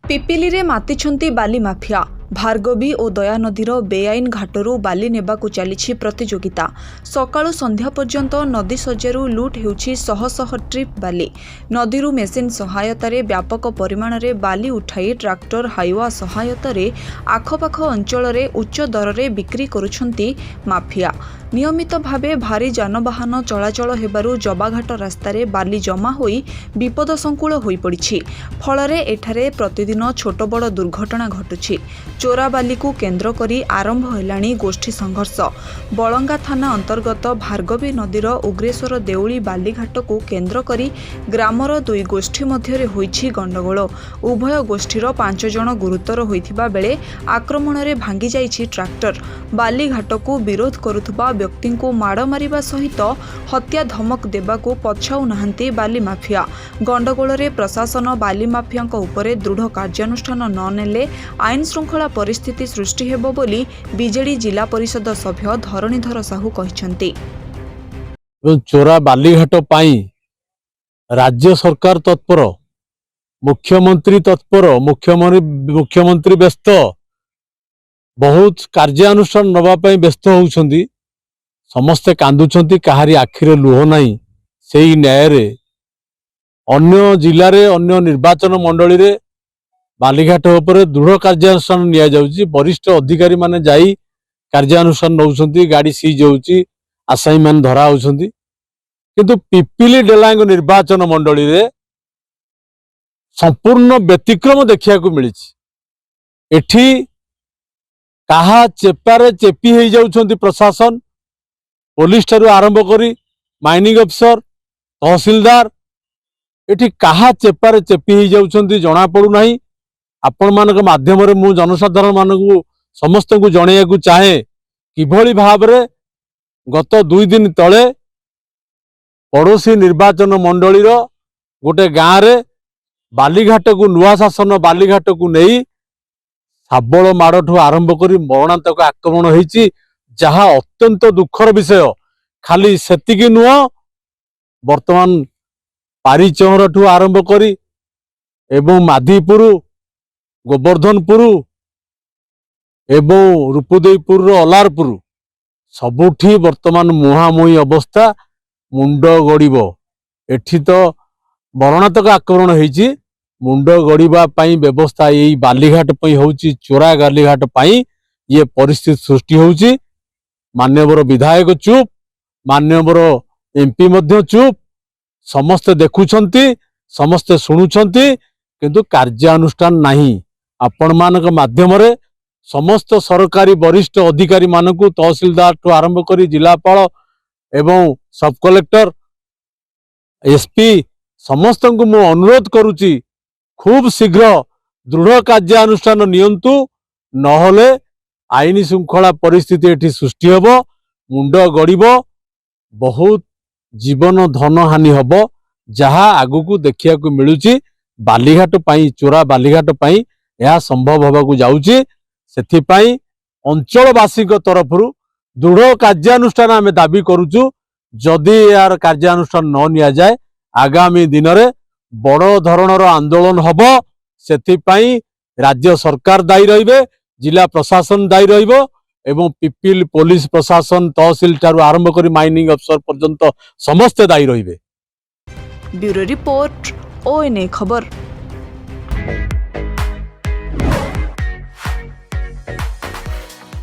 पिपिली रे मातिछंती बाली माफिया भार्गवी और दया नदीर बेआईन घाटरू बाली नेबाकू चली प्रतियोगिता। सकाळु संध्या पर्यंत नदी सज्जारू लुट हेउछि शह शह ट्रिप बाली। नदीरू मेसिन सहायतार व्यापक परिमाण रे बाली उठाई ट्राक्टर हाइवा सहायतार आखपाख अंचल रे उच्च दर रे बिक्री करुछंती माफिया। नियमित भावे भारी जानवाहन चलाचल हेबारू जबाघाट रास्तार बाली जमा होई विपदसंकुल होई पड़िछि। फलरे एठारे प्रतिदिन छोट बड़ दुर्घटना घटुछि। चोरा बाली को केन्द्र करी आरंभ हेलाणी गोष्ठी संघर्ष। बलंगा थाना अंतर्गत भार्गवी नदीर उग्रेश्वर देउली बालीघाट को केन्द्र करी ग्रामर दुई गोष्ठी मध्य होइछि गंडगोल। उभय गोष्ठीर 5 जन गुरुतर होइथिबा बेले आक्रमण रे भांगी जाइछि ट्राक्टर। बालीघाट को विरोध करुथबा व्यक्ति को माड़ मारिबा सहित हत्या धमक देबाकू पछाऊ नाहांती बाली माफिया। गंडगोल रे प्रशासन बाली माफियांक उपरे दृढ़ कार्यानुष्ठान न नेले आईन श्रृंखला परिस्थिति सृष्टि हेबो बोली बीजेडी जिला परिषद सभ्य धरणीधर साहू कहिसंती। चोरा बालीघाट पाई राज्य सरकार तत्पर, मुख्यमंत्री तत्पर, मुख्यमंत्री व्यस्त, बहुत कार्यानुष्ठान नवा पाई व्यस्त होउछंती। समस्ते कांदुछंती, काहारी आखिरे लुह नाही। सेही न्याय रे अन्य जिले रे अन्य निर्वाचन मंडली रे बालीघाट उपरे दृढ़ कार्यानुष्ठान निया जाउची। वरिष्ठ अधिकारी माने जाई कार्यानुष्ठान नउछंती, गाड़ी सीज होउची, आसाई मान धरा होउछंती। किंतु पिपिली डेलांग निर्वाचन मंडली रे संपूर्ण व्यतिक्रम देखिया को मिलिछि। एठी काहा चेपारे चेपी हेई जाउछंती प्रशासन, पुलिस ठारू आरंभ करी माइनिंग अफिसर, तहसीलदार, एठी काहा चेपारे चेपी हेई जाउछंती जणा पड़ू नाही। आपण मानक माध्यम रे मु जनसाधारण मानकू समस्त को जणैया को चाहे किभली भाव रे गत 2 दिन तले पड़ोसी निर्वाचन मंडली रो गोटे गाँव रे बालीघाट को नुआ शासन बालीघाट को नहीं साबल माड़ आरंभ करी मरणांतक आक्रमण होईची, जहा अत्यंत दुखर विषय। खाली सेतिकी नुह, वर्तमान पारिचहर ठू आरंभ करी एवं माधीपुर, गोवर्धनपुर एवं रूपदेईपुर अलारपुर सबुठी वर्तमान मुहामुही अवस्था। मुंड गड़ब एठी तो मरणातक आक्रमण होईची, मुंड गड़िबा पई व्यवस्था यही बालीघाट पई होउची। चोरा बालीघाट पई ये परिस्थिति सृष्टि होउची। मान्यवर विधायक चुप, मान्यवर एमपी मध्य चुप, समस्ते देखुछंती, समस्ते शुणुछंती, किंतु कार्यानुष्ठान नहीं। आपण मानक माध्यम रे समस्त सरकारी वरिष्ठ अधिकारी मानकू तहसीलदार ठू आरंभ करी जिलापाल एवं सब कलेक्टर, एसपी समस्त को मु अनुरोध करुची, खूब शीघ्र दृढ़ कार्यानुष्ठान नियंतु, नहले आईन श्रृंखला परिस्थिति एठी सृष्टि हेबो, मुंड गड़ब, बहुत जीवन धन हानि हेबो, जहा आगु को देखिया को मिलुची। बालीघाट पाई, चोरा बालीघाट पाई यह संभव होगा जाउची। सेथि पाई अंचलवासी तरफरु दृढ़ कार्यानुष्ठान आमे दाबी करुचु। जदि यार कार्यानुष्ठान न निया जाए आगामी दिन में बड़ धरणर आंदोलन हबो। सेथि पाई राज्य सरकार दायी रहिबे, जिला प्रशासन दायी रहिबो एवं पिपिल पुलिस प्रशासन तहसील ठारू आरंभ करी माइनिंग अफसर पर्यंत समस्त दायी रहिबे। ब्यूरो रिपोर्ट, ONA खबर।